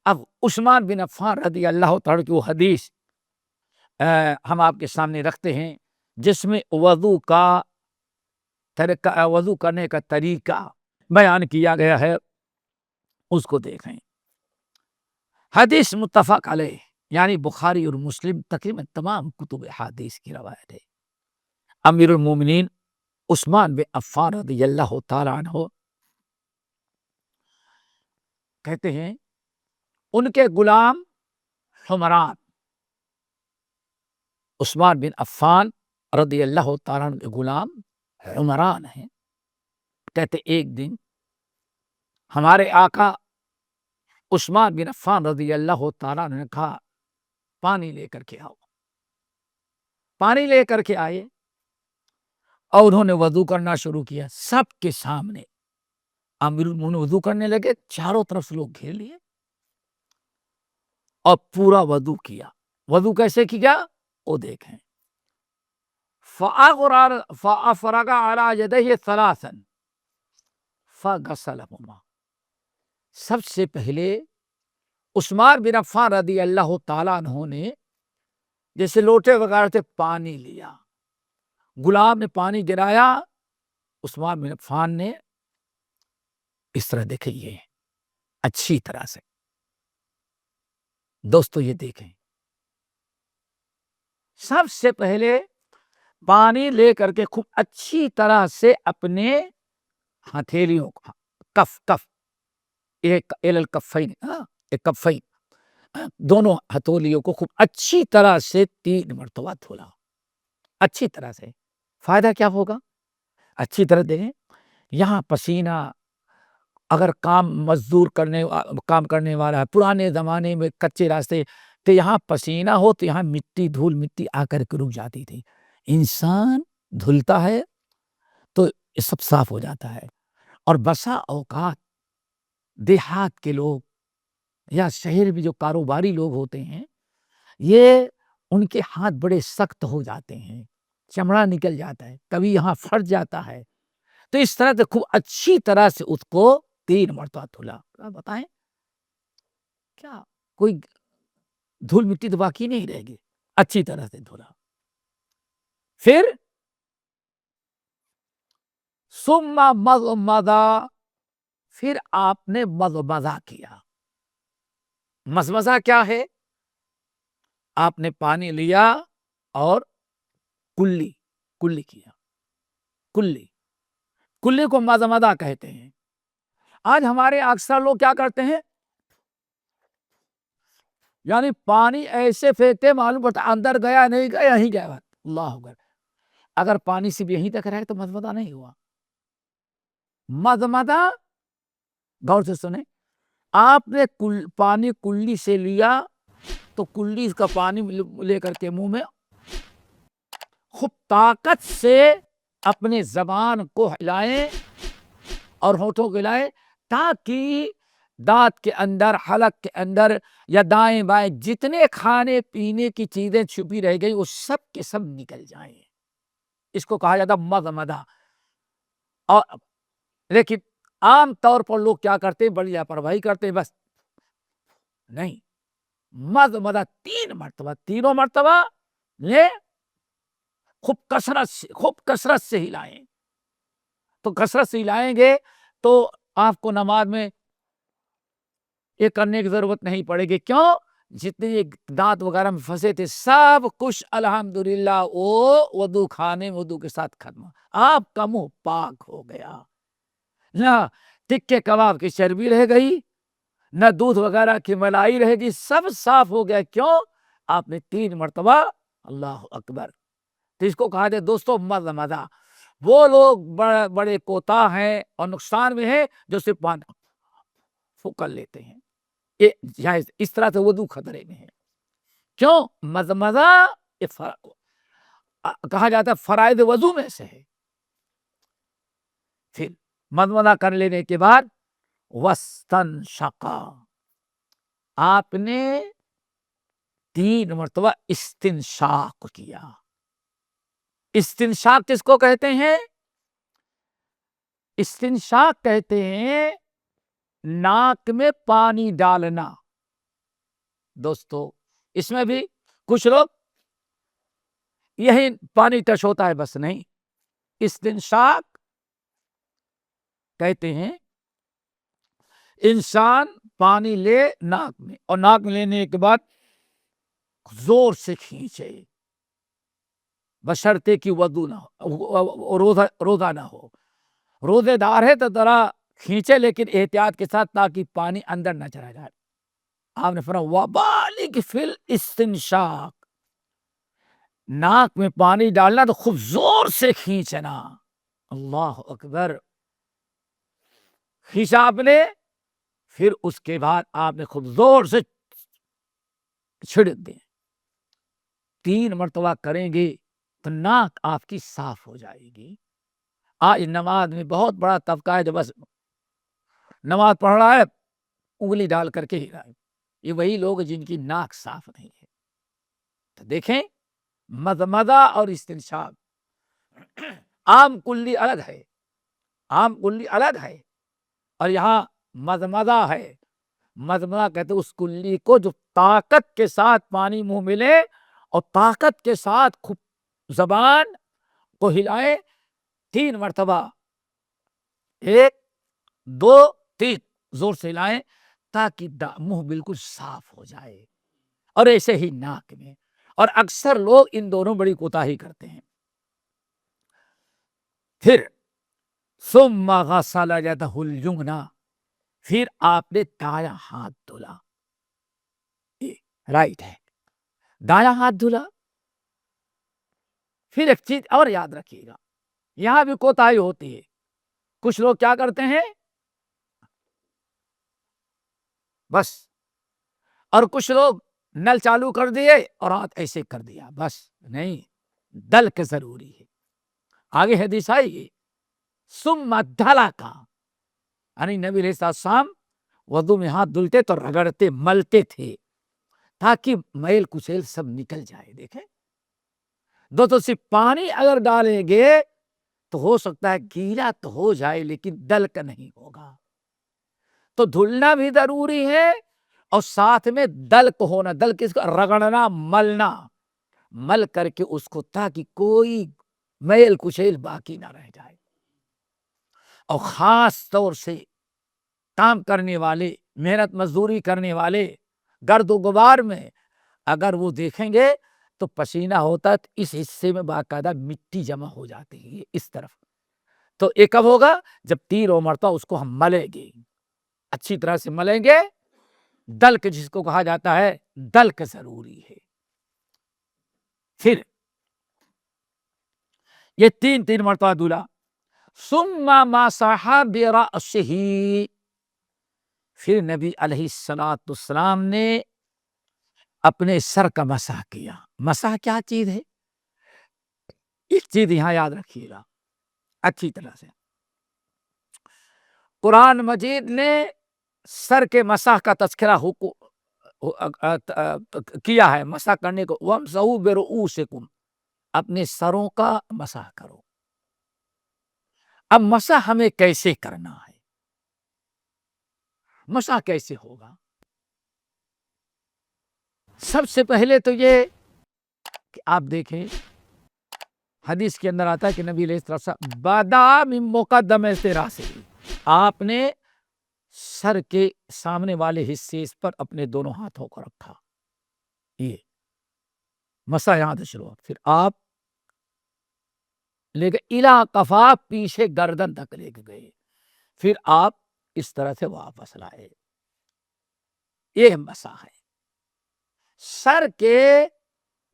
اب عثمان بن عفان رضی اللہ تعالیٰ کی وہ حدیث ہم آپ کے سامنے رکھتے ہیں جس میں وضو کرنے کا طریقہ بیان کیا گیا ہے، اس کو دیکھیں۔ حدیث متفق علیہ، یعنی بخاری اور مسلم تقریباً تمام کتب حدیث کی روایت ہے۔ امیر المومنین عثمان بن عفان رضی اللہ تعالیٰ عنہ کہتے ہیں ان کے غلام حمران، عثمان بن عفان رضی اللہ تعالیٰ عنہ کے غلام حمران ہیں، کہتے ایک دن ہمارے آقا عثمان بن عفان رضی اللہ تعالیٰ عنہ نے کہا پانی لے کر کے آؤ۔ پانی لے کر کے آئے اور انہوں نے وضو کرنا شروع کیا سب کے سامنے۔ امیر المومنین وضو کرنے لگے، چاروں طرف سے لوگ گھیر لیے اور پورا وضو کیا۔ وضو کیسے کیا وہ دیکھیں۔ فَأَفْرَغَ عَلَى يَدَيْهِ ثَلَاثًا فَغَسَلَهُمَا، سب سے پہلے عثمان بن عفان رضی اللہ تعالیٰ عنہ نے جیسے لوٹے وغیرہ سے پانی لیا، غلام نے پانی گرایا، عثمان بن عفان نے اس طرح دیکھیں، یہ اچھی طرح سے دوستو یہ دیکھیں، سب سے پہلے پانی لے کر کے خوب اچھی طرح سے اپنے ہتھیلیوں کو کف کفین دونوں ہتھولیوں کو خوب اچھی طرح سے 3 مرتبہ دھولا، اچھی طرح سے۔ فائدہ کیا ہوگا؟ اچھی طرح دیکھیں، یہاں پسینہ، اگر مزدور کام کرنے والا ہے، پرانے زمانے میں کچے راستے تو یہاں پسینہ ہو تو یہاں دھول مٹی آ کر کے رک جاتی تھی، انسان دھلتا ہے تو یہ سب صاف ہو جاتا ہے۔ اور بسا اوقات دیہات کے لوگ یا شہر میں جو کاروباری لوگ ہوتے ہیں، یہ ان کے ہاتھ بڑے سخت ہو جاتے ہیں، چمڑا نکل جاتا ہے، کبھی یہاں پھٹ جاتا ہے، تو اس طرح سے خوب اچھی طرح سے اس کو 3 مرتبہ دھلا۔ بتائیں کیا کوئی دھول مٹی تو باقی نہیں رہے گی، اچھی طرح سے دھلا۔ پھر ثم مضمض، پھر آپ نے مضمضہ کیا۔ مضمضہ کیا ہے؟ آپ نے پانی لیا اور کلی کیا، کلی کو مضمضہ کہتے ہیں۔ آج ہمارے اکثر لوگ کیا کرتے ہیں، یعنی پانی ایسے پھینکتے معلوم پڑتا اندر گیا نہیں گیا، یہیں گیا، اللہ اکبر۔ اگر پانی سے بھی یہیں تک رہے تو مضمضہ نہیں ہوا۔ مضمضہ غور سے سنیں، آپ نے پانی کلی سے لیا تو کلی کا پانی لے کر کے منہ میں خوب طاقت سے اپنے زبان کو ہلائیں اور ہونٹوں کو ہلائیں تاکہ دانت کے اندر، حلق کے اندر یا دائیں بائیں جتنے کھانے پینے کی چیزیں چھپی رہ گئی وہ سب کے سب نکل جائیں۔ اس کو کہا جاتا مضمضہ۔ اور لیکن عام طور پر لوگ کیا کرتے ہیں، بڑی لاپرواہی کرتے ہیں، بس نہیں، مضمضہ 3 مرتبہ، تینوں مرتبہ لے خوب کثرت سے ہلائیں۔ تو کثرت سے ہلائیں گے تو آپ کو نماز میں یہ کرنے کی ضرورت نہیں پڑے گی۔ کیوں؟ جتنے دانت وغیرہ میں پھنسے تھے سب کچھ الحمدللہ وہ وضو کے ساتھ ختم، آپ کا منہ پاک ہو گیا، نہ ٹکے کباب کی چربی رہ گئی، نہ دودھ وغیرہ کی ملائی رہ گئی، سب صاف ہو گیا۔ کیوں؟ آپ نے 3 مرتبہ اللہ اکبر۔ تو اس کو کہا جائے دوستو مضمضہ۔ وہ لوگ بڑے کوتاہ ہیں اور نقصان میں ہیں جو صرف پانی پھوک لیتے ہیں، اس طرح سے وضو خطرے میں ہے۔ کیوں؟ مضمضہ کہا جاتا ہے فرائض وضو میں سے ہے۔ پھر مضمضہ کر لینے کے بعد واستنشقا، آپ نے 3 مرتبہ استنشاق کیا۔ استنشاق کس کو کہتے ہیں؟ استنشاق کہتے ہیں ناک میں پانی ڈالنا، دوستو اس میں بھی کچھ لوگ یہی پانی ٹچ ہوتا ہے بس نہیں، استنشاق کہتے ہیں انسان پانی لے ناک میں، اور ناک میں لینے کے بعد زور سے کھینچے، بشرطے کی وضو نہ ہو، روزہ نہ ہو، روزے دار ہے تو ذرا کھینچے لیکن احتیاط کے ساتھ تاکہ پانی اندر نہ چلا جائے۔ آپ نے فرمایا وبالغ فی الاستنشاق، ناک میں پانی ڈالنا تو خوب زور سے کھینچنا۔ اللہ اکبر، کھینچا آپ نے، پھر اس کے بعد آپ نے خوب زور سے چھڑک دیں، 3 مرتبہ کریں گے تو ناک آپ کی صاف ہو جائے گی۔ آج نماز میں بہت بڑا طبقہ ہے جو بس نماز پڑھ رہا ہے انگلی ڈال کر کے ہی رہا ہے، یہ وہی لوگ جن کی ناک صاف نہیں ہے۔ تو دیکھیں مضمضہ اور استنشاق، عام کلی الگ ہے، عام کلی الگ ہے، اور یہاں مضمضہ ہے۔ مضمضہ کہتے اس کلی کو جو طاقت کے ساتھ پانی منہ میں لے اور طاقت کے ساتھ خوب زبان کو ہلائے 3 مرتبہ، 1 2 3 زور سے ہلائیں تاکہ منہ بالکل صاف ہو جائے، اور ایسے ہی ناک میں۔ اور اکثر لوگ ان دونوں بڑی کوتاہی کرتے ہیں۔ پھر ثم غسل یدہ الیمنی، پھر آپ نے دایاں ہاتھ دھلا، رائٹ ہے، دایاں ہاتھ دھلا۔ پھر ایک چیز اور یاد رکھیے گا، یہاں بھی کوتاہی ہوتی ہے، کچھ لوگ کیا کرتے ہیں بس، اور کچھ لوگ نل چالو کر دیے اور ہاتھ ایسے کر دیا، بس نہیں، دلک ضروری ہے۔ آگے حدیث آئے گی ثم دلک، یعنی نبی علیہ السلام وضو میں ہاتھ دھلتے تو رگڑتے ملتے تھے تاکہ میل کچیل سب نکل جائے۔ دیکھیں دوستو، صرف پانی اگر ڈالیں گے تو ہو سکتا ہے گیلا تو ہو جائے لیکن دلک نہیں ہوگا، تو دھلنا بھی ضروری ہے اور ساتھ میں دلک ہونا، دلک اس کو رگڑنا، ملنا، مل کر کے اس کو تاکہ کوئی میل کچیل باقی نہ رہ جائے۔ اور خاص طور سے کام کرنے والے، محنت مزدوری کرنے والے، گرد و غبار میں اگر وہ دیکھیں گے تو پسینہ ہوتا ہے تو اس حصے میں باقاعدہ مٹی جمع ہو جاتی ہے اس طرف، تو یہ کب ہوگا جب 3 مرتبہ اس کو ہم ملیں گے، اچھی طرح سے ملیں گے، دلک جس کو کہا جاتا ہے، دلک ضروری ہے۔ پھر یہ 3 مرتبہ دھلا، ثم مسح برأسہ، پھر نبی علیہ السلام نے اپنے سر کا مسح کیا۔ مسح کیا چیز ہے؟ ایک چیز یہاں یاد رکھیے گا اچھی طرح سے، قرآن مجید نے سر کے مسح کا تذکرہ کیا ہے، مسح کرنے کو، وَامْسَحُوا بِرُؤُوسِكُمْ، اپنے سروں کا مسح کرو۔ اب مسح ہمیں کیسے کرنا ہے، مسح کیسے ہوگا؟ سب سے پہلے تو یہ کہ آپ دیکھیں حدیث کے اندر آتا ہے کہ نبی علیہ السلام بَدَأَ مِن مُقَدَّمَتِ رَأْسِهِ، آپ نے سر کے سامنے والے حصے پر اپنے دونوں ہاتھوں کو رکھا، یہ مسح یہاں سے شروع، پھر آپ لے گئے اِلیٰ قَفَا، پیچھے گردن تک لے کے گئے، پھر آپ اس طرح سے واپس لائے، یہ مسح ہے۔ سر کے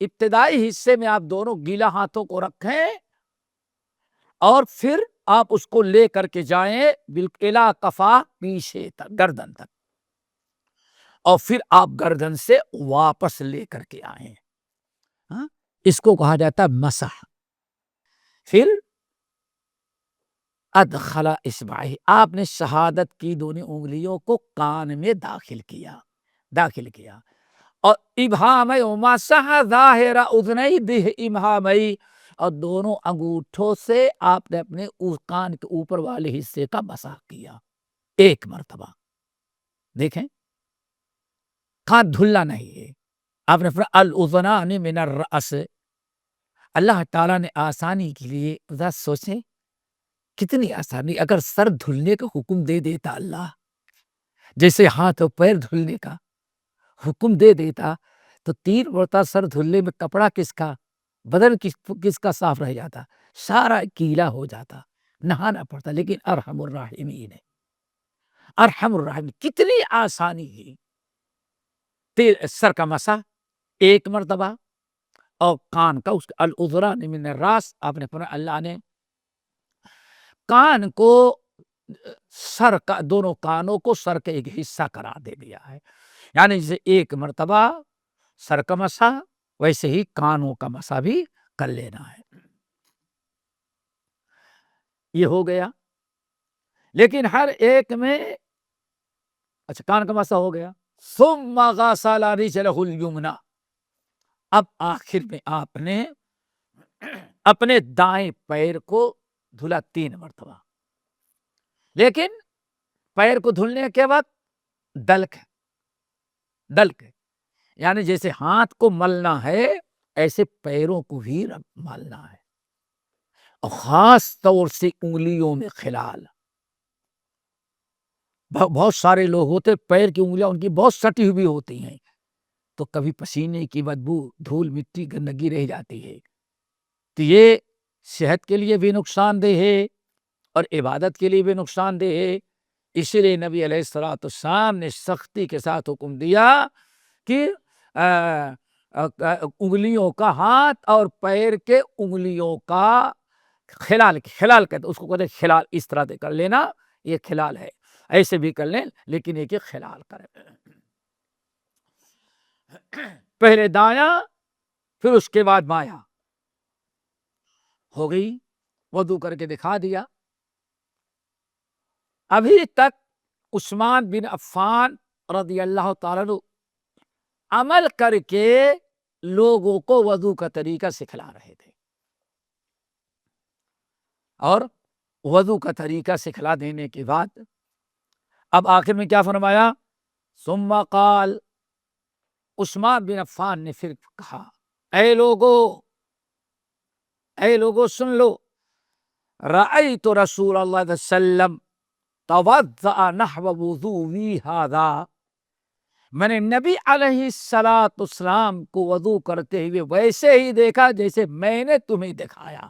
ابتدائی حصے میں آپ دونوں گیلا ہاتھوں کو رکھیں اور پھر آپ اس کو لے کر کے جائیں اِلیٰ قَفَا، پیچھے تک، گردن تک، اور پھر آپ گردن سے واپس لے کر کے آئیں، اس کو کہا جاتا ہے مسح۔ پھر ادخل اصبعہ، آپ نے شہادت کی دونوں انگلیوں کو کان میں داخل کیا، اور ابہامئی، مسح ظاہر اذنئی بابہامئی، اور دونوں انگوٹھوں سے آپ نے اپنے کان کے اوپر والے حصے کا مسح کیا 1 مرتبہ۔ دیکھیں کان دھلنا نہیں ہے. آپ نے فرمایا الاذنان من الرأس. اللہ تعالیٰ نے آسانی کے لیے ذرا سوچیں کتنی آسانی. اگر سر دھلنے کا حکم دے دیتا اللہ، جیسے ہاتھ اور پیر دھلنے کا حکم دے دیتا، تو 3 مرتبہ سر دھلنے میں کپڑا کس کا، بدن کس کا صاف رہ جاتا، سارا گیلا ہو جاتا، نہانا پڑتا. لیکن ارحم الراحمین ہے، ارحم الراحمین. کتنی آسانی ہے. سر کا مسح 1 مرتبہ اور کان کا اس الاذنان من الراس. آپ نے فرمایا اللہ نے کان کو سر کا، دونوں کانوں کو سر کا ایک حصہ قرار دے دیا ہے. یعنی جیسے 1 مرتبہ سر کا مسح، ویسے ہی کانوں کا مسح بھی کر لینا ہے. یہ ہو گیا. لیکن ہر ایک میں اچھا کان کا مسح ہو گیا. ثم غسل رجلہ الیمنی. اب آخر میں آپ نے اپنے دائیں پیر کو دھلا 3 مرتبہ. لیکن پیر کو دھلنے کے بعد دلک یعنی جیسے ہاتھ کو ملنا ہے ایسے پیروں کو بھی ملنا ہے، اور خاص طور سے انگلیوں میں خلال. بہت سارے لوگ ہوتے پیر کی انگلیاں ان کی بہت سٹی ہوئی ہوتی ہیں، تو کبھی پسینے کی بدبو، دھول مٹی گندگی رہ جاتی ہے، تو یہ صحت کے لیے بھی نقصان دہ ہے اور عبادت کے لیے بھی نقصان دہ ہے. اسی لیے نبی علیہ الصلوۃ والسلام نے سختی کے ساتھ حکم دیا کہ انگلیوں کا، ہاتھ اور پیر کے انگلیوں کا خلال کہتے اس کو، کہتے خلال. اس طرح سے کر لینا، یہ خلال ہے. ایسے بھی کر لیں لیکن ایک خلال کریں. پہلے دایاں پھر اس کے بعد بایاں. ہو گئی. وضو کر کے دکھا دیا. ابھی تک عثمان بن عفان رضی اللہ تعالیٰ عنہ عمل کر کے لوگوں کو وضو کا طریقہ سکھلا رہے تھے، اور وضو کا طریقہ سکھلا دینے کے بعد اب آخر میں کیا فرمایا؟ ثم قال. عثمان بن عفان نے پھر کہا اے لوگو سن لو، رأیت رسول اللہ صلی اللہ علیہ وسلم توضأ نحو وضوئی ھذا. میں نے نبی علیہ الصلوۃ والسلام کو وضو کرتے ہوئے ویسے ہی دیکھا جیسے میں نے تمہیں دکھایا.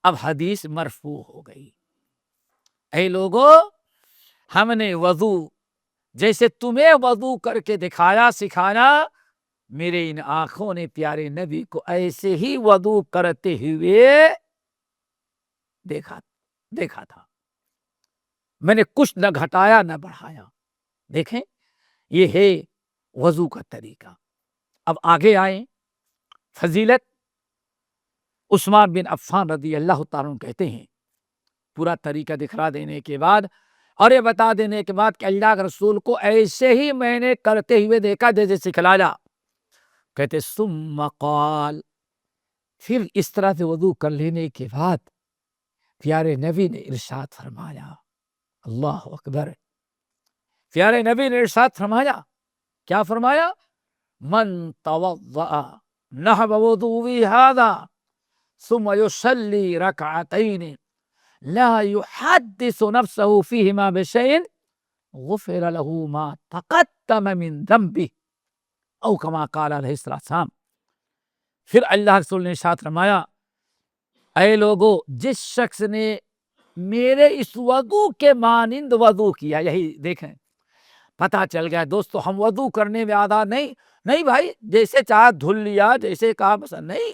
اب حدیث مرفوع ہو گئی. اے لوگو، ہم نے وضو جیسے تمہیں وضو کر کے دکھایا، سکھایا، میرے ان آنکھوں نے پیارے نبی کو ایسے ہی وضو کرتے ہوئے دیکھا تھا. میں نے کچھ نہ گھٹایا نہ بڑھایا. دیکھیں یہ ہے وضو کا طریقہ. اب آگے آئیں. فضیلت عثمان بن عفان رضی اللہ تعالیٰ عنہ کہتے ہیں پورا طریقہ دکھلا دینے کے بعد اور یہ بتا دینے کے بعد کہ اللہ کے رسول کو ایسے ہی میں نے کرتے ہوئے دیکھا جیسے سکھلایا. کہتے ثم قال. پھر اس طرح سے وضو کر لینے کے بعد پیارے نبی نے ارشاد فرمایا، اللہ اکبر. پیارے نبی نے ارشاد فرمایا، کیا فرمایا؟ من توضأ نحو وضوئی ھذا ثم يصلي ركعتين لا يحدث نفسه فيهما بشيء غفر له ما تقدم من ذنبه او كما قال علیہ السلام. پھر اللہ رسول نے ارشاد فرمایا، اے لوگو، جس شخص نے میرے اس وضو کے مانند وضو کیا. یہی دیکھیں پتہ چل گیا دوستو، ہم وضو کرنے میں آدھا نہیں بھائی، جیسے چاہ دھل لیا، جیسے کہا بس نہیں.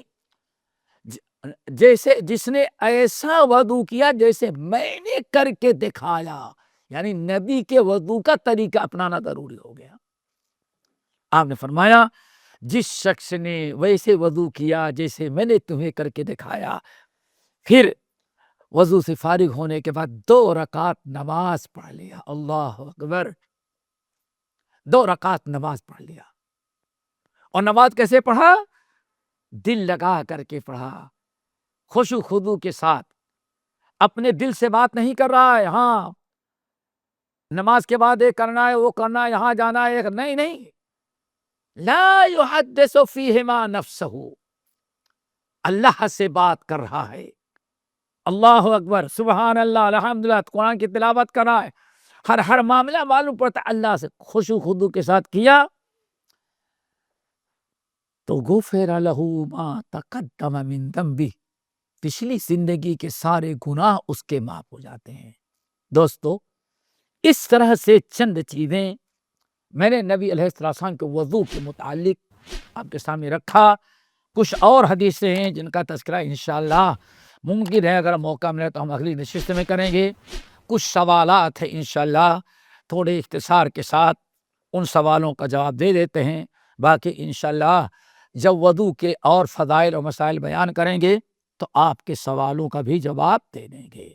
جیسے جس نے ایسا وضو کیا جیسے میں نے کر کے دکھایا، یعنی نبی کے وضو کا طریقہ اپنانا ضروری ہو گیا. آپ نے فرمایا جس شخص نے ویسے وضو کیا جیسے میں نے تمہیں کر کے دکھایا، پھر وضو سے فارغ ہونے کے بعد 2 رکعت نماز پڑھ لیا. اللہ اکبر. 2 رکعت نماز پڑھ لیا. اور نماز کیسے پڑھا؟ دل لگا کر کے پڑھا، خشوع خضوع کے ساتھ. اپنے دل سے بات نہیں کر رہا ہے، ہاں نماز کے بعد یہ کرنا ہے وہ کرنا ہے، یہاں جانا ہے، نہیں. لا یحدث فیہما نفسہ، اللہ سے بات کر رہا ہے، اللہ اکبر، سبحان اللہ، الحمدللہ، قرآن کی تلاوت کر رہا ہے، ہر معاملہ معلوم پڑتا ہے اللہ سے خشوع خضوع کے ساتھ کیا تو غفر لہ ما تقدم من ذنبہ، پچھلی زندگی کے سارے گناہ اس کے معاف ہو جاتے ہیں۔ دوستو، اس طرح سے چند چیزیں میں نے نبی علیہ السلام کے وضو کے متعلق آپ کے سامنے رکھا۔ کچھ اور حدیثیں ہیں جن کا تذکرہ انشاءاللہ ممکن ہے اگر موقع ملے تو ہم اگلی نشست میں کریں گے۔ کچھ سوالات ہیں انشاءاللہ تھوڑے اختصار کے ساتھ ان سوالوں کا جواب دے دیتے ہیں، باقی انشاءاللہ جب وضو کے اور فضائل اور مسائل بیان کریں گے تو آپ کے سوالوں کا بھی جواب دے دیں گے۔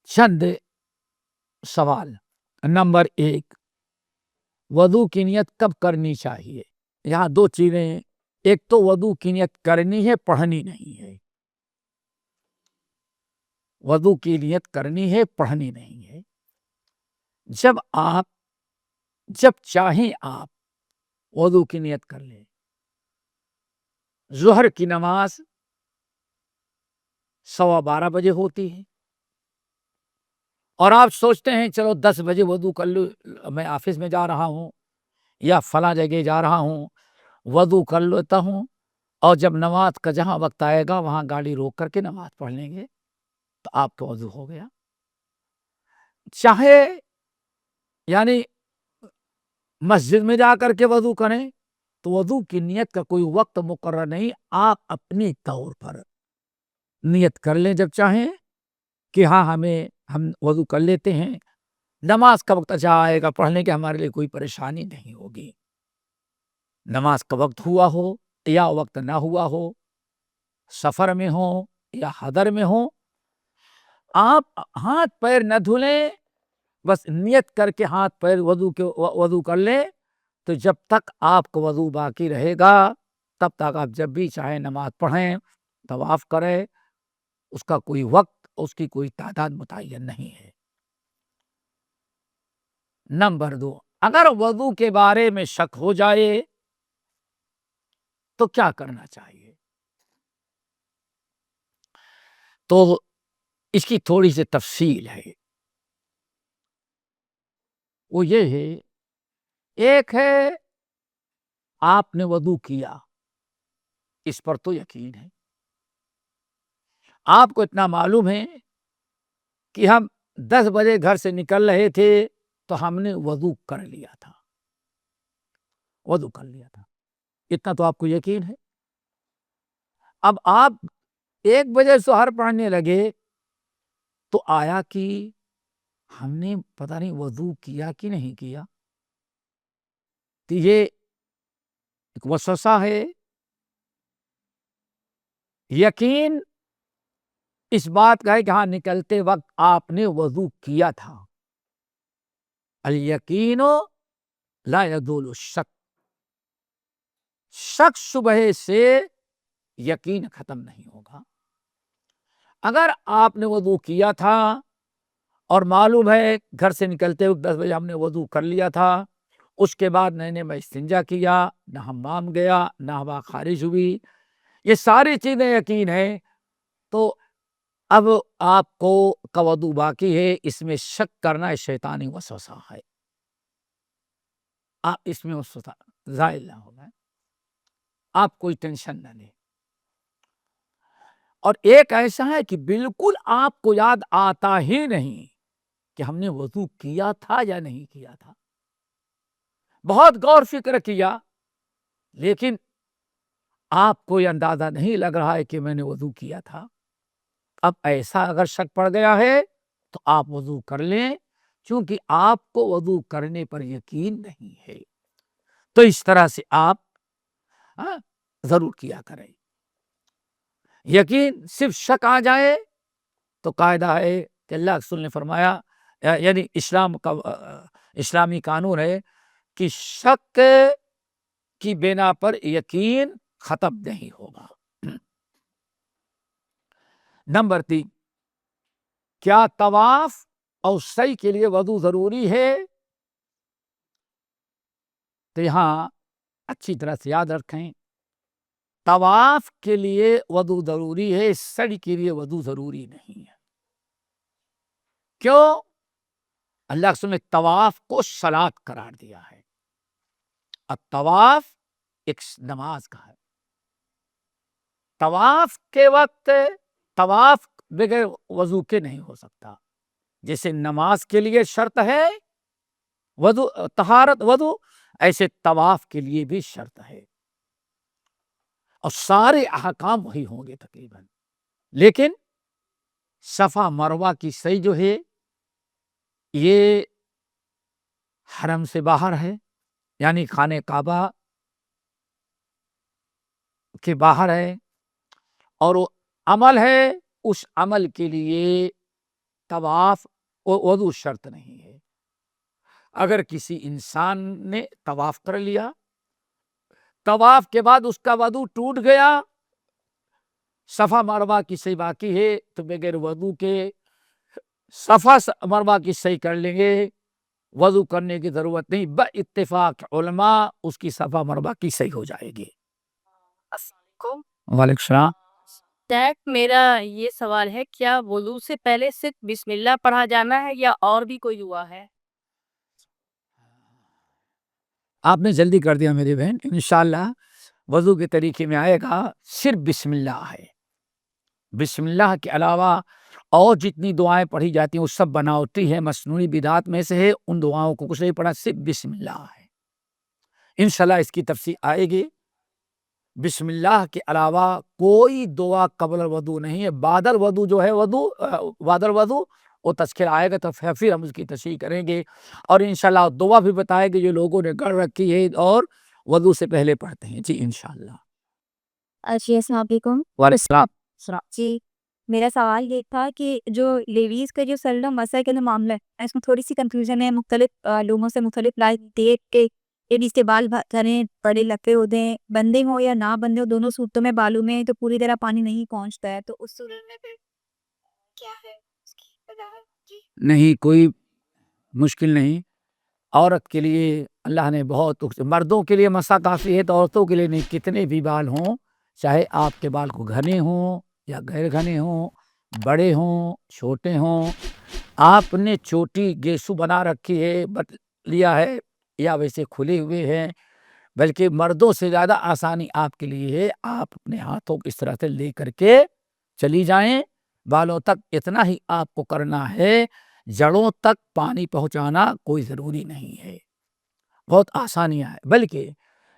چند سوال۔ نمبر 1، وضو کی نیت کب کرنی چاہیے؟ یہاں دو چیزیں ہیں، ایک تو وضو کی نیت کرنی ہے، پڑھنی نہیں ہے۔ وضو کی نیت کرنی ہے، پڑھنی نہیں ہے۔ جب چاہیں آپ وضو کی نیت کر لیں۔ ظہر کی نماز 12:15 بجے ہوتی ہے اور آپ سوچتے ہیں چلو 10 بجے وضو کر لوں، میں آفس میں جا رہا ہوں یا فلاں جگہ جا رہا ہوں، وضو کر لیتا ہوں اور جب نماز کا جہاں وقت آئے گا وہاں گاڑی روک کر کے نماز پڑھ لیں گے تو آپ کا وضو ہو گیا۔ چاہے یعنی مسجد میں جا کر کے وضو کریں تو وضو کی نیت کا کوئی وقت مقرر نہیں، آپ اپنی طور پر نیت کر لیں جب چاہیں کہ ہاں ہم وضو کر لیتے ہیں، نماز کا وقت اچھا آئے گا پڑھنے کے، ہمارے لیے کوئی پریشانی نہیں ہوگی۔ نماز کا وقت ہوا ہو یا وقت نہ ہوا ہو، سفر میں ہو یا حضر میں ہو، آپ ہاتھ پیر نہ دھلیں، بس نیت کر کے ہاتھ پیر وضو کر لیں تو جب تک آپ کو وضو باقی رہے گا تب تک آپ جب بھی چاہیں نماز پڑھیں، طواف کریں، اس کا کوئی وقت، اس کی کوئی تعداد متعین نہیں ہے۔ نمبر 2، اگر وضو کے بارے میں شک ہو جائے تو کیا کرنا چاہیے؟ تو اس کی تھوڑی سی تفصیل ہے، وہ یہ ہے، ایک ہے آپ نے وضو کیا، اس پر تو یقین ہے، آپ کو اتنا معلوم ہے کہ ہم 10 بجے گھر سے نکل رہے تھے تو ہم نے وضو کر لیا تھا، اتنا تو آپ کو یقین ہے۔ اب آپ 1 بجے سحر پڑھنے لگے تو آیا کہ ہم نے پتہ نہیں وضو کیا کہ نہیں کیا، تو یہ ایک وسوسہ ہے۔ یقین اس بات کا ہے کہ ہاں نکلتے وقت آپ نے وضو کیا تھا۔ الیقین لا یزول الشک، شک شبہ سے یقین ختم نہیں ہوگا۔ اگر آپ نے وضو کیا تھا اور معلوم ہے گھر سے نکلتے وقت 10 بجے ہم نے وضو کر لیا تھا، اس کے بعد میں نے استنجا کیا، نہ حمام گیا، نہ ہوا خارج ہوئی، یہ ساری چیزیں یقین ہے، تو اب آپ کو کا وضو باقی ہے، اس میں شک کرنا شیطانی وسوسہ ہے، آپ اس میں وسوسہ زائل نہ ہوگا، آپ کوئی ٹینشن نہ لیں۔ اور ایک ایسا ہے کہ بالکل آپ کو یاد آتا ہی نہیں کہ ہم نے وضو کیا تھا یا نہیں کیا تھا، بہت غور فکر کیا لیکن آپ کو یہ اندازہ نہیں لگ رہا ہے کہ میں نے وضو کیا تھا۔ اب ایسا اگر شک پڑ گیا ہے تو آپ وضو کر لیں، چونکہ آپ کو وضو کرنے پر یقین نہیں ہے، تو اس طرح سے آپ ضرور کیا کریں۔ یقین صرف شک آ جائے تو قاعدہ ہے کہ اللہ رسول نے فرمایا، یعنی اسلامی قانون ہے کہ شک کی بنا پر یقین ختم نہیں ہوگا۔ نمبر 3، کیا طواف اور سعی کے لیے وضو ضروری ہے؟ تو یہاں اچھی طرح سے یاد رکھیں، طواف کے لیے وضو ضروری ہے، سعی کے لیے وضو ضروری نہیں ہے۔ کیوں؟ اللہ کے رسول نے طواف کو صلاۃ قرار دیا ہے۔ اب طواف ایک نماز کا ہے۔ طواف کے وقت طواف بغیر وضو کے نہیں ہو سکتا، جیسے نماز کے لیے شرط ہے وضو، طہارت وضو، ایسے طواف کے لیے بھی شرط ہے، اور سارے احکام وہی ہوں گے تقریباً، لیکن صفا مروہ کی سعی جو ہے یہ حرم سے باہر ہے، یعنی خانہ کعبہ کے باہر ہے، اور وہ عمل ہے، اس عمل کے لیے طواف وضو شرط نہیں ہے۔ اگر کسی انسان نے طواف کر لیا، طواف کے بعد اس کا وضو ٹوٹ گیا، صفا مروہ کی صحیح باقی ہے، تو بغیر وضو کے صفا مروہ کی صحیح کر لیں گے، وضو کرنے کی ضرورت نہیں، باتفاق علماء اس کی صفا مروہ کی صحیح ہو جائے گی۔ السلام علیکم۔ وعلیکم السلام۔ میرا یہ سوال ہے، کیا وضو سے پہلے صرف بسم اللہ پڑھا جانا ہے یا اور بھی کوئی دعا ہے؟ آپ نے جلدی کر دیا میری بہن، انشاءاللہ وضو کے طریقے میں آئے گا، صرف بسم اللہ ہے۔ بسم اللہ کے علاوہ اور جتنی دعائیں پڑھی جاتی ہیں وہ سب بناوٹی ہے، مصنوعی بدعات میں سے ہے، ان دعاؤں کو کچھ نہیں پڑھا، صرف بسم اللہ ہے۔ انشاءاللہ اس کی تفصیل آئے گی۔ بسم اللہ کے علاوہ کوئی دعا قبل الوضو نہیں ہے، بعد الوضو جو ہے بعد الوضو وہ تذکر آئے گا تو پھر ہم اس کی تشریح کریں گے، اور انشاءاللہ دعا بھی بتائے گے جو لوگوں نے کر رکھی ہے اور وضو سے پہلے پڑھتے ہیں۔ جی انشاءاللہ۔ جی السلام علیکم۔ وعلیکم السلام۔ جی میرا سوال یہ تھا کہ جو لیڈیز کا جو سرنا مسئلہ کا جو معاملہ ہے، اس میں تھوڑی سی کنفیوژن ہے، مختلف لوگوں سے مختلف رائے دیے کہ لیڈیز کے بال کریں بڑے لفے ہوتے ہیں، بندے ہوں یا نہ بندے ہوں، دونوں صورتوں میں بالوں میں تو پوری طرح پانی نہیں پہنچتا ہے، تو اس صورت میں پھر کیا ہے اس کی وجہ؟ جی نہیں، کوئی مشکل نہیں، عورت کے لیے اللہ نے بہت، مردوں کے لیے مسا کافی ہے تو عورتوں کے لیے نہیں، کتنے بھی بال ہوں، چاہے آپ کے بال کو گھنے ہوں یا غیر گھنے ہوں، بڑے ہوں چھوٹے ہوں، آپ نے چوٹی گیسو بنا رکھی ہے، بٹ لیا ہے، یا ویسے کھلے ہوئے ہیں، بلکہ مردوں سے زیادہ آسانی آپ کے لیے ہے، آپ اپنے ہاتھوں کو اس طرح سے لے کر کے چلی جائیں، بالوں تک اتنا ہی آپ کو کرنا ہے، جڑوں تک پانی پہنچانا کوئی ضروری نہیں ہے، بہت آسانیاں ہے، بلکہ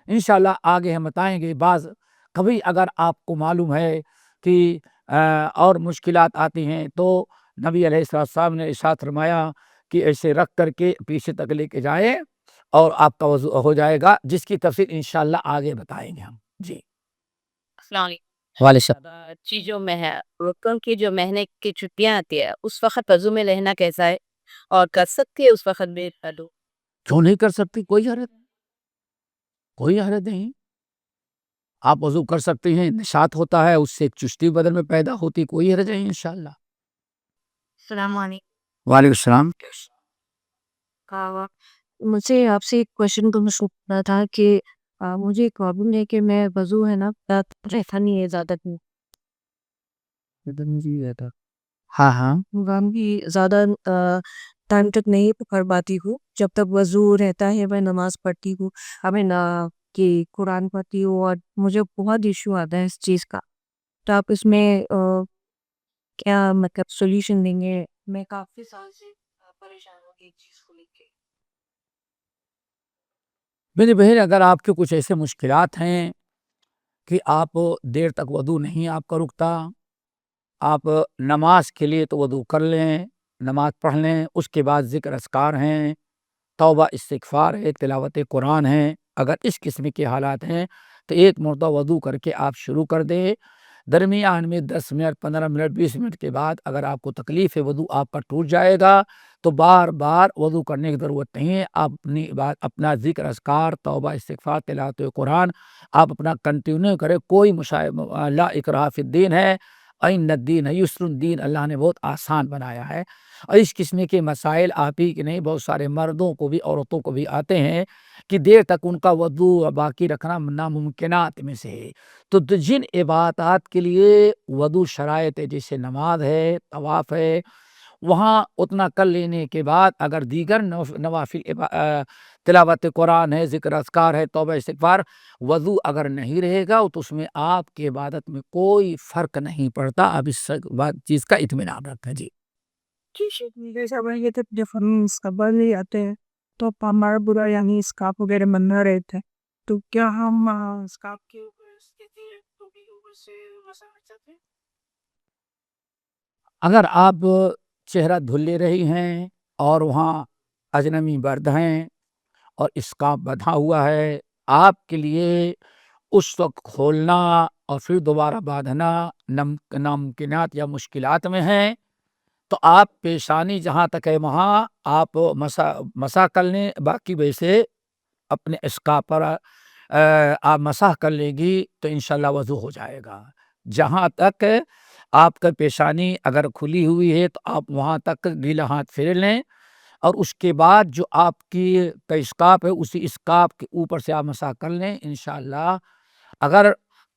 انشاءاللہ آگے ہم بتائیں گے۔ بعض کبھی اگر آپ کو معلوم ہے کہ اور مشکلات آتی ہیں تو نبی علیہ السلام نے ارشاد فرمایا کہ ایسے رکھ کر کے پیچھے تک لے کے جائیں اور آپ کا وضو ہو جائے گا، جس کی تفصیل انشاءاللہ آگے بتائیں گے ہم۔ جی السلام علیکم۔ وعلیکم چیزوں میں ہے رکن کی جو مہینے کی چھٹیاں آتی ہے، اس وقت وضو میں رہنا کیسا ہے، اور کر سکتی ہے اس وقت میں وضو؟ کیوں نہیں کر سکتی؟ کوئی حرج نہیں، کوئی حرج نہیں، آپ وضو کر سکتے ہیں، نشاط ہوتا ہے، اس سے ایک چستی بدن میں پیدا ہوتی، کوئی حرج نہیں انشاءاللہ۔ السلام علیکم۔ وعلیکم السلام۔ مجھے آپ سے ایک کوشچن پوچھنا تھا کہ مجھے ایک پرابلم ہے کہ میں وضو ہے نا رہتا نہیں ہے زیادہ دن، ہاں ہاں، وہاں بھی زیادہ ٹائم تک نہیں پکڑ پاتی ہوں، جب تک وضو رہتا ہے میں نماز پڑھتی ہوں، ہمیں نہ کہ قرآن پڑھتی ہوں، اور مجھے بہت ایشو آتا ہے اس چیز کا، تو آپ اس میں کیا مطلب سولوشن دیں گے؟ میں کافی سال سے پریشان ہوں گی اس چیز کو لے کے۔ میری بہن، اگر آپ کے کچھ ایسے مشکلات ہیں کہ آپ دیر تک وضو نہیں آپ کا رکتا، آپ نماز کے لیے تو وضو کر لیں، نماز پڑھ لیں، اس کے بعد ذکر اذکار ہیں، توبہ استغفار ہے، تلاوت قرآن ہے، اگر اس قسم کے حالات ہیں تو ایک مرتبہ وضو کر کے آپ شروع کر دیں، درمیان میں 10 منٹ 15 منٹ 20 منٹ کے بعد اگر آپ کو تکلیف ہے، وضو آپ کا ٹوٹ جائے گا تو بار بار وضو کرنے کی ضرورت نہیں ہے، آپ اپنا ذکر اذکار، توبہ استغفار، تلاوت قرآن آپ اپنا کنٹینیو کریں، کوئی لا اکراہ فی الدین ہے، این الدین یسر، دین اللہ نے بہت آسان بنایا ہے، اور اس قسم کے مسائل آپ ہی کے نہیں بہت سارے مردوں کو بھی عورتوں کو بھی آتے ہیں کہ دیر تک ان کا وضو باقی رکھنا ناممکنات میں سے ہے۔ تو جن عبادات کے لیے وضو شرائط ہے جیسے نماز ہے، طواف ہے، وہاں اتنا کر لینے کے بعد اگر دیگر نوافل تلاوت قرآن ہے، ذکر اذکار ہے، توبہ استغفار، وضو اگر نہیں رہے گا تو اس میں آپ کی عبادت میں کوئی فرق نہیں پڑتا۔ اب اس چیز کا اطمینان رکھیں جی۔ جیسا بھائی تھے جب ہم اسکابر لے آتے ہیں تو ہمارا برا یعنی اسکاپ وغیرہ بننا رہتا ہے، تو کیا ہم اسکاپ کے اوپر سے مسا کر سکتے ہیں؟ اگر آپ چہرہ دھلے رہی ہیں اور وہاں اجنبی مرد ہیں اور اسکارف بندھا ہوا ہے، آپ کے لیے اس وقت کھولنا اور پھر دوبارہ باندھنا ناممکنات یا مشکلات میں ہیں، تو آپ پیشانی جہاں تک ہے وہاں آپ مسح کر لیں، باقی ویسے اپنے اسکارف پر آپ مسح کر لیں گی تو انشاءاللہ وضو ہو جائے گا۔ جہاں تک آپ کا پیشانی اگر کھلی ہوئی ہے تو آپ وہاں تک گیلا ہاتھ پھیر لیں، اور اس کے بعد جو آپ کی اسکارف ہے اسی اسکارف کے اوپر سے آپ مسح کر لیں انشاءاللہ۔ اگر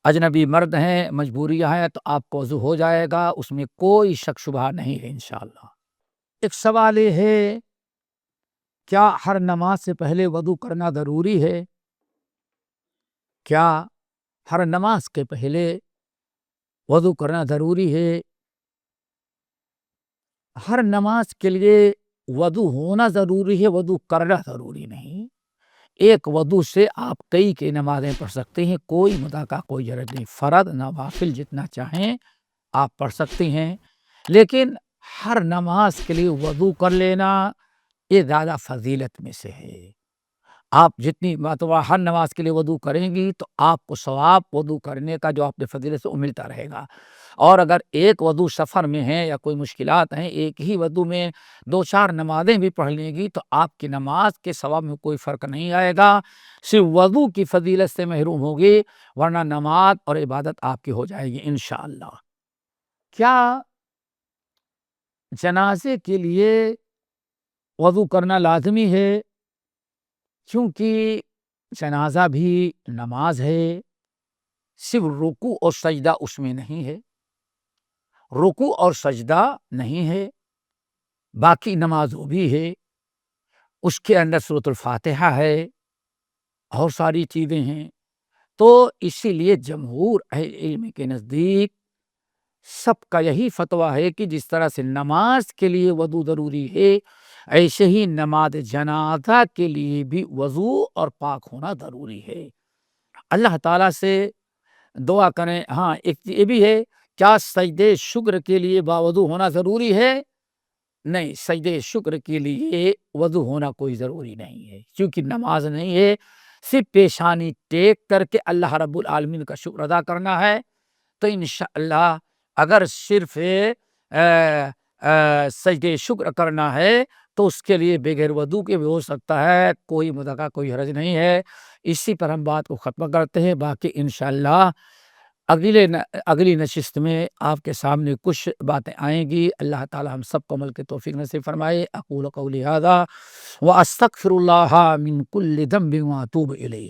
اجنبی مرد ہیں، مجبوریاں ہیں، تو آپ کو وضو ہو جائے گا، اس میں کوئی شک شبہ نہیں ہے انشاءاللہ۔ ایک سوال یہ ہے کیا ہر نماز سے پہلے وضو کرنا ضروری ہے؟ کیا ہر نماز کے پہلے وضو کرنا ضروری ہے؟ ہر نماز کے لیے وضو ہونا ضروری ہے، وضو کرنا ضروری نہیں۔ ایک وضو سے آپ کئی کی نمازیں پڑھ سکتے ہیں، کوئی مدعا کا کوئی حرج نہیں۔ فرض نوافل جتنا چاہیں آپ پڑھ سکتے ہیں، لیکن ہر نماز کے لیے وضو کر لینا یہ زیادہ فضیلت میں سے ہے۔ آپ جتنی مرتبہ ہر نماز کے لیے وضو کریں گی تو آپ کو ثواب وضو کرنے کا جو آپ نے فضیلت سے وہ ملتا رہے گا۔ اور اگر ایک وضو سفر میں ہے یا کوئی مشکلات ہیں، ایک ہی وضو میں 2-4 نمازیں بھی پڑھ لیں گی تو آپ کی نماز کے ثواب میں کوئی فرق نہیں آئے گا، صرف وضو کی فضیلت سے محروم ہوگی، ورنہ نماز اور عبادت آپ کی ہو جائے گی انشاءاللہ۔ کیا جنازے کے لیے وضو کرنا لازمی ہے؟ کیونکہ جنازہ بھی نماز ہے، صرف رکوع اور سجدہ اس میں نہیں ہے، رکوع اور سجدہ نہیں ہے، باقی نماز وہ بھی ہے، اس کے اندر سورۃ الفاتحہ ہے اور ساری چیزیں ہیں۔ تو اسی لیے جمہور اہل علم کے نزدیک سب کا یہی فتویٰ ہے کہ جس طرح سے نماز کے لیے وضو ضروری ہے، ایسے ہی نماز جنازہ کے لیے بھی وضو اور پاک ہونا ضروری ہے۔ اللہ تعالیٰ سے دعا کریں۔ ہاں ایک یہ بھی ہے، کیا سجدے شکر کے لیے باوضو ہونا ضروری ہے؟ نہیں، سجدے شکر کے لیے وضو ہونا کوئی ضروری نہیں ہے، کیونکہ نماز نہیں ہے، صرف پیشانی ٹیک کر کے اللہ رب العالمین کا شکر ادا کرنا ہے۔ تو انشاءاللہ اگر صرف سجدے شکر کرنا ہے تو اس کے لیے بغیر وضو کے بھی ہو سکتا ہے، کوئی مدعا کا کوئی حرج نہیں ہے۔ اسی پر ہم بات کو ختم کرتے ہیں، باقی انشاءاللہ اگلی نشست میں آپ کے سامنے کچھ باتیں آئیں گی۔ اللہ تعالی ہم سب کو عمل کی توفیق نصیب فرمائے۔ اقول قولی ھذا واستغفر اللہ من کل ذنب واتوب الیہ۔